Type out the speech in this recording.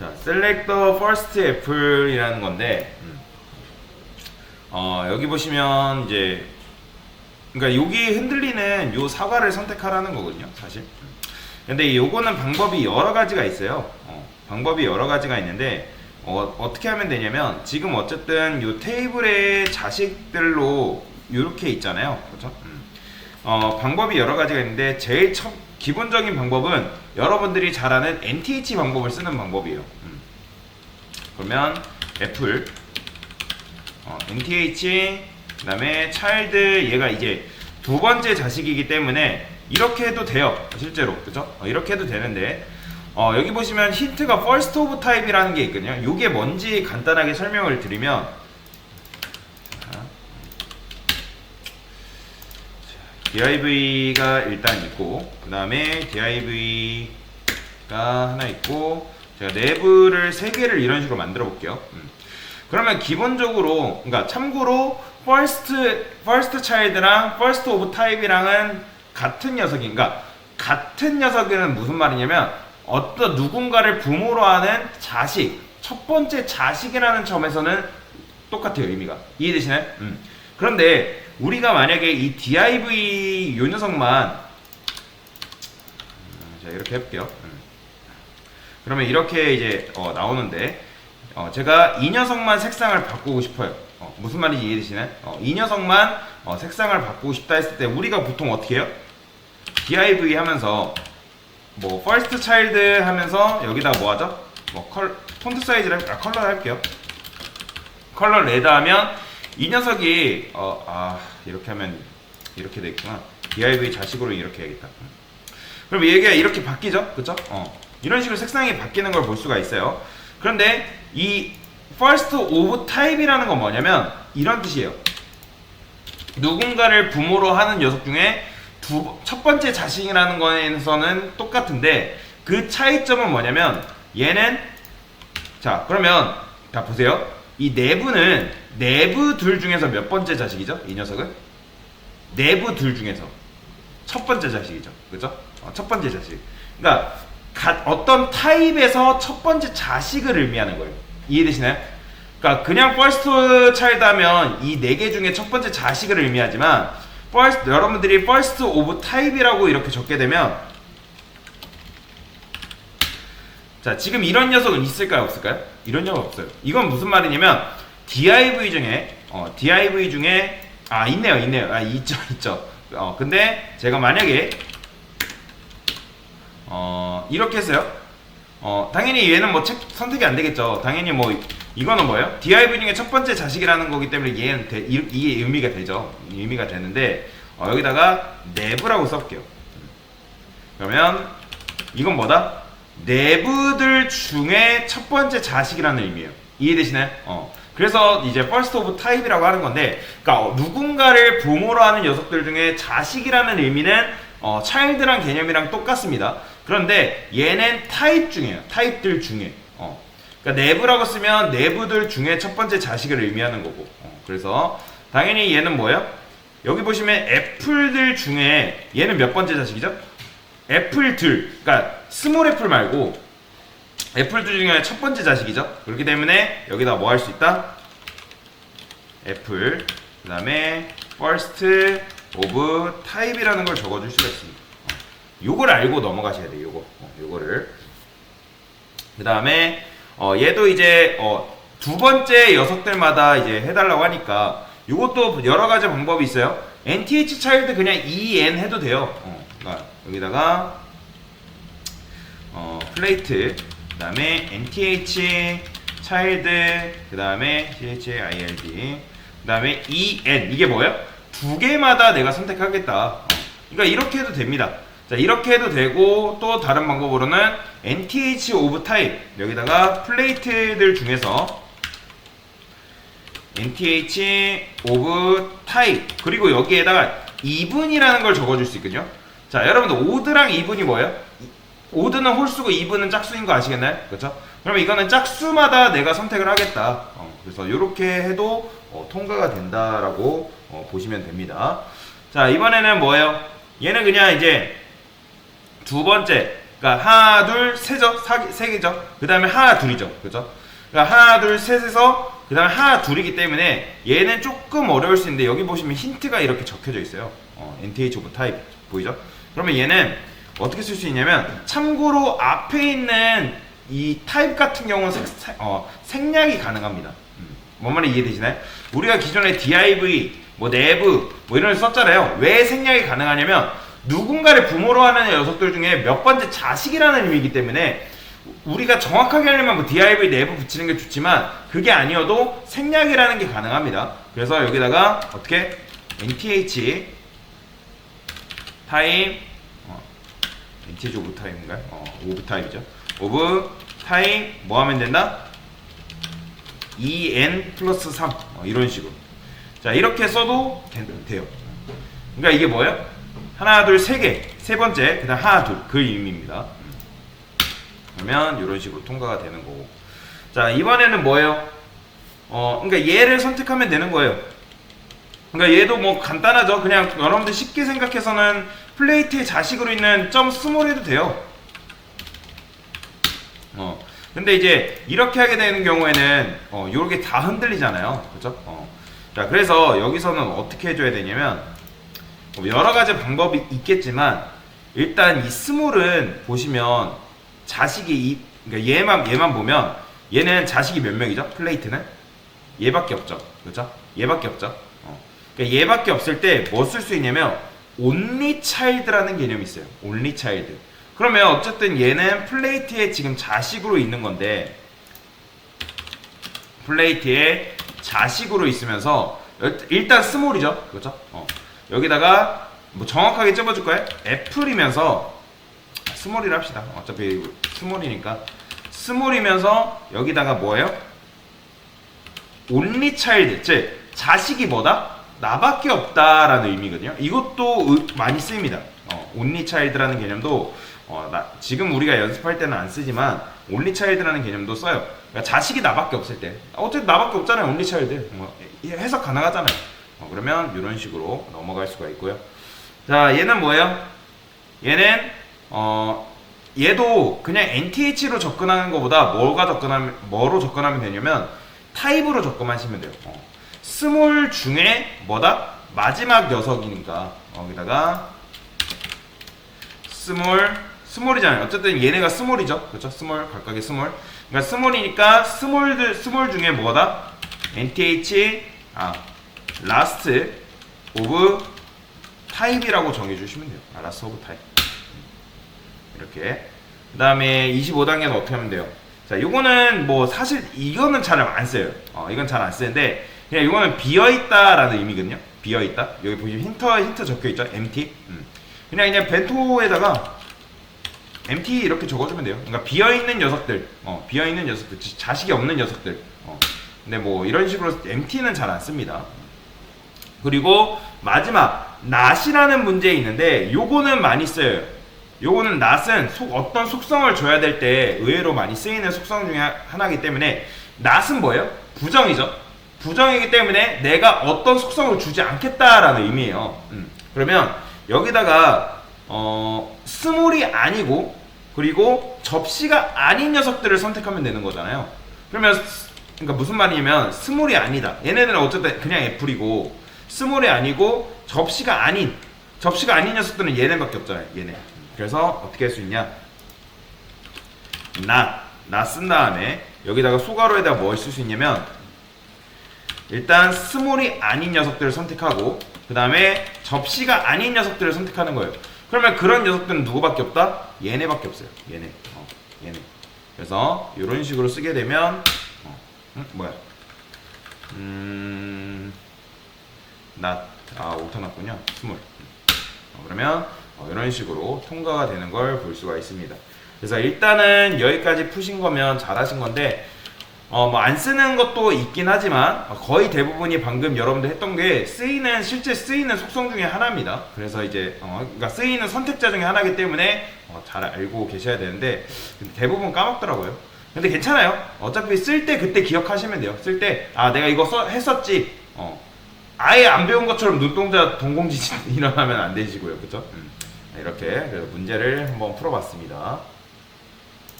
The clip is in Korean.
자, select the first apple이라는 건데, 여기 보시면 이제, 그러니까 여기 흔들리는 요 사과를 선택하라는 거거든요, 사실. 근데 요거는 방법이 여러 가지가 있어요. 방법이 여러 가지가 있는데, 어떻게 하면 되냐면, 지금 어쨌든 요 테이블의 자식들로 요렇게 있잖아요, 그렇죠? 방법이 여러 가지가 있는데, 제일 기본적인 방법은 여러분들이 잘 아는 NTH 방법을 쓰는 방법이에요. 그러면 애플 NTH 그 다음에 차일드, 얘가 이제 두 번째 자식이기 때문에 이렇게 해도 돼요, 실제로. 그죠? 이렇게 해도 되는데, 여기 보시면 힌트가 first of type이라는 게 있거든요. 이게 뭔지 간단하게 설명을 드리면, div가 일단 있고, 그 다음에 div가 하나 있고, 제가 내부를 3개를 이런 식으로 만들어 볼게요. 그러면 기본적으로, 그러니까 참고로 first child랑 first of type이랑은 같은 녀석인가? 같은 녀석은 무슨 말이냐면, 어떤 누군가를 부모로 하는 자식, 첫 번째 자식이라는 점에서는 똑같아요, 의미가. 이해되시나요? 그런데 우리가 만약에 이 div 요 녀석만, 자, 이렇게 해볼게요. 그러면 이렇게 이제 나오는데, 제가 이 녀석만 색상을 바꾸고 싶어요. 무슨 말인지 이해되시나요? 이 녀석만 색상을 바꾸고 싶다 했을 때 우리가 보통 어떻게 해요? div 하면서 뭐 first child 하면서 여기다 뭐 하죠? 뭐 폰트 사이즈를 컬러 할게요. 컬러 레드 하면 이 녀석이 이렇게 하면 이렇게 되겠구나. div 자식으로 이렇게 해야겠다. 그럼 얘가 이렇게 바뀌죠? 그쵸? 이런 식으로 색상이 바뀌는 걸 볼 수가 있어요. 그런데 이 first of type이라는 건 뭐냐면 이런 뜻이에요. 누군가를 부모로 하는 녀석 중에 첫 번째 자식이라는 거에서는 똑같은데, 그 차이점은 뭐냐면 얘는, 자 그러면 자 보세요. 이 내부는 내부 둘 중에서 몇 번째 자식이죠? 이 녀석은 내부 둘 중에서 첫 번째 자식이죠. 그죠? 첫 번째 자식. 그러니까 어떤 타입에서 첫 번째 자식을 의미하는 거예요. 이해되시나요? 그러니까 그냥 first child 하면 이 4개 중에 첫 번째 자식을 의미하지만, 여러분들이 first of type이라고 이렇게 적게 되면, 자 지금 이런 녀석은 있을까요, 없을까요? 이런 녀석 없어요. 이건 무슨 말이냐면 div 중에 있네요. 있죠. 근데 제가 만약에 이렇게 했어요. 당연히 얘는 뭐 선택이 안 되겠죠. 당연히 뭐 이거는 뭐예요? div 중에 첫 번째 자식이라는 거기 때문에 얘는 이게 의미가 되죠. 의미가 되는데, 여기다가 never라고 써볼게요. 그러면 이건 뭐다? 내부들 중에 첫 번째 자식이라는 의미예요. 이해되시나요? 그래서 이제 first of type이라고 하는 건데, 그러니까 누군가를 부모로 하는 녀석들 중에 자식이라는 의미는 child란 개념이랑 똑같습니다. 그런데 얘는 타입 중이에요. 타입들 중에. 그러니까 내부라고 쓰면 내부들 중에 첫 번째 자식을 의미하는 거고. 그래서 당연히 얘는 뭐예요? 여기 보시면 애플들 중에 얘는 몇 번째 자식이죠? 애플들. 그러니까 스몰 애플 말고 애플들 중에 첫 번째 자식이죠. 그렇기 때문에 여기다 뭐 할 수 있다? 애플. 그 다음에 first of type이라는 걸 적어줄 수가 있습니다. 요걸 알고 넘어가셔야 돼요. 요거를. 그 다음에 얘도 이제 두 번째 녀석들마다 이제 해달라고 하니까 요것도 여러 가지 방법이 있어요. NTH child 그냥 EN 해도 돼요. 그러니까 여기다가 플레이트, 그 다음에 NTH child, 그 다음에 CHILD, 그 다음에 EN. 이게 뭐예요? 두 개마다 내가 선택하겠다. 그러니까 이렇게 해도 됩니다. 자, 이렇게 해도 되고, 또 다른 방법으로는 NTH of type, 여기다가 플레이트들 중에서 NTH of type, 그리고 여기에다가 even이라는 걸 적어줄 수 있거든요. 자, 여러분들 odd랑 even이 뭐예요? odd는 홀수고 even은 짝수인 거 아시겠나요? 그렇죠? 그러면 이거는 짝수마다 내가 선택을 하겠다. 그래서 이렇게 해도 통과가 된다라고 보시면 됩니다. 자, 이번에는 뭐예요? 얘는 그냥 이제 두 번째 그러니까 하나 둘 세죠. 세 개죠. 그 다음에 하나 둘이죠. 그죠? 그러니까 하나 둘 셋에서 그 다음에 하나 둘이기 때문에 얘는 조금 어려울 수 있는데 여기 보시면 힌트가 이렇게 적혀져 있어요. NTH 오브 타입 보이죠? 그러면 얘는 어떻게 쓸 수 있냐면 참고로 앞에 있는 이 타입 같은 경우는 생략이 가능합니다. 뭔 말인지 이해되시나요? 우리가 기존에 div, 뭐 nev 뭐 이런 걸 썼잖아요. 왜 생략이 가능하냐면 누군가를 부모로 하는 녀석들 중에 몇 번째 자식이라는 의미이기 때문에 우리가 정확하게 하려면 뭐 div, nev 붙이는 게 좋지만 그게 아니어도 생략이라는 게 가능합니다. 그래서 여기다가 어떻게 nth 타입 nth 오브 타입인가요? 오브 타입이죠. 오브 타입 뭐 하면 된다? en 플러스 3 이런 식으로. 자 이렇게 써도 돼요. 그러니까 이게 뭐예요? 하나 둘 세 개, 세 번째 그다음 하나 둘 그 의미입니다. 그러면 이런 식으로 통과가 되는 거고. 자 이번에는 뭐예요? 그러니까 얘를 선택하면 되는 거예요. 그러니까 얘도 뭐 간단하죠. 그냥 여러분들 쉽게 생각해서는 플레이트의 자식으로 있는 점 스몰 해도 돼요. 근데 이제 이렇게 하게 되는 경우에는 요렇게 다 흔들리잖아요. 그죠? 자 그래서 여기서는 어떻게 해줘야 되냐면 여러 가지 방법이 있겠지만 일단 이 스몰은 보시면 자식이 그러니까 얘만 보면 얘는 자식이 몇 명이죠? 플레이트는 얘밖에 없죠. 그죠? 얘밖에 없죠. 그러니까 얘밖에 없을 때 뭐 쓸 수 있냐면 only child라는 개념이 있어요. only child. 그러면 어쨌든 얘는 플레이트의 지금 자식으로 있는 건데 플레이트의 자식으로 있으면서 일단 스몰이죠. 그렇죠? 여기다가 뭐 정확하게 찝어줄 거예요. 애플이면서 스몰이라 합시다. 어차피 스몰이니까 스몰이면서 여기다가 뭐예요? only child. 즉 자식이 뭐다? 나밖에 없다라는 의미거든요. 이것도 많이 쓰입니다. only child라는 개념도 지금 우리가 연습할 때는 안 쓰지만 only child라는 개념도 써요. 그러니까 자식이 나밖에 없을 때 어쨌든 나밖에 없잖아요. only child 해석 가능하잖아요. 그러면 이런 식으로 넘어갈 수가 있고요. 자 얘는 뭐예요? 얘는 얘도 그냥 nth로 접근하는 것보다 뭐로 접근하면 되냐면 타입으로 접근하시면 돼요. 스몰 중에 뭐다? 마지막 녀석이니까 여기다가 스몰이잖아요. 어쨌든 얘네가 스몰이죠. 그렇죠? 스몰 각각의 스몰. 그러니까 스몰이니까 스몰 중에 뭐다? nth last of type이라고 정해주시면 돼요. last of type. 이렇게. 그 다음에 25단계는 어떻게 하면 돼요? 자, 요거는 뭐 사실 이거는 잘 안 써요. 이건 잘 안 쓰는데 그냥 이거는 비어있다라는 의미거든요. 비어있다. 여기 보시면 힌트 적혀있죠. empty. 그냥 벤토에다가 empty 이렇게 적어주면 돼요. 그러니까 비어있는 녀석들, 자식이 없는 녀석들. 근데 뭐 이런 식으로 empty는 잘 안 씁니다. 그리고 마지막 not이라는 문제 있는데 요거는 많이 써요. 요거는 not은 어떤 속성을 줘야 될 때 의외로 많이 쓰이는 속성 중에 하나이기 때문에 not은 뭐예요? 부정이죠. 부정이기 때문에 내가 어떤 속성을 주지 않겠다라는 의미예요. 그러면 여기다가 스몰이 아니고 그리고 접시가 아닌 녀석들을 선택하면 되는 거잖아요. 그러면 그러니까 무슨 말이냐면 스몰이 아니다. 얘네들은 어쨌든 그냥 애플이고 스몰이 아니고 접시가 아닌 녀석들은 얘네밖에 없잖아요. 얘네. 그래서 어떻게 할 수 있냐? not 쓴 다음에 여기다가 소괄호에다 뭘 쓸 수 있냐면 일단 스몰이 아닌 녀석들을 선택하고 그 다음에 접시가 아닌 녀석들을 선택하는 거예요. 그러면 그런 녀석들은 누구밖에 없다? 얘네밖에 없어요. 얘네. 그래서 이런 식으로 쓰게 되면 뭐야? 오타 났군요. 스몰. 그러면 이런 식으로 통과가 되는 걸 볼 수가 있습니다. 그래서 일단은 여기까지 푸신 거면 잘하신 건데 뭐 안 쓰는 것도 있긴 하지만 거의 대부분이 방금 여러분들 했던 게 실제 쓰이는 속성 중에 하나입니다. 그래서 이제 그러니까 쓰이는 선택자 중에 하나이기 때문에 잘 알고 계셔야 되는데 대부분 까먹더라고요. 근데 괜찮아요. 어차피 쓸 때 그때 기억하시면 돼요. 쓸 때 내가 이거 했었지. 아예 안 배운 것처럼 눈동자 동공지진 일어나면 안 되시고요. 그죠? 이렇게 그래서 문제를 한번 풀어봤습니다.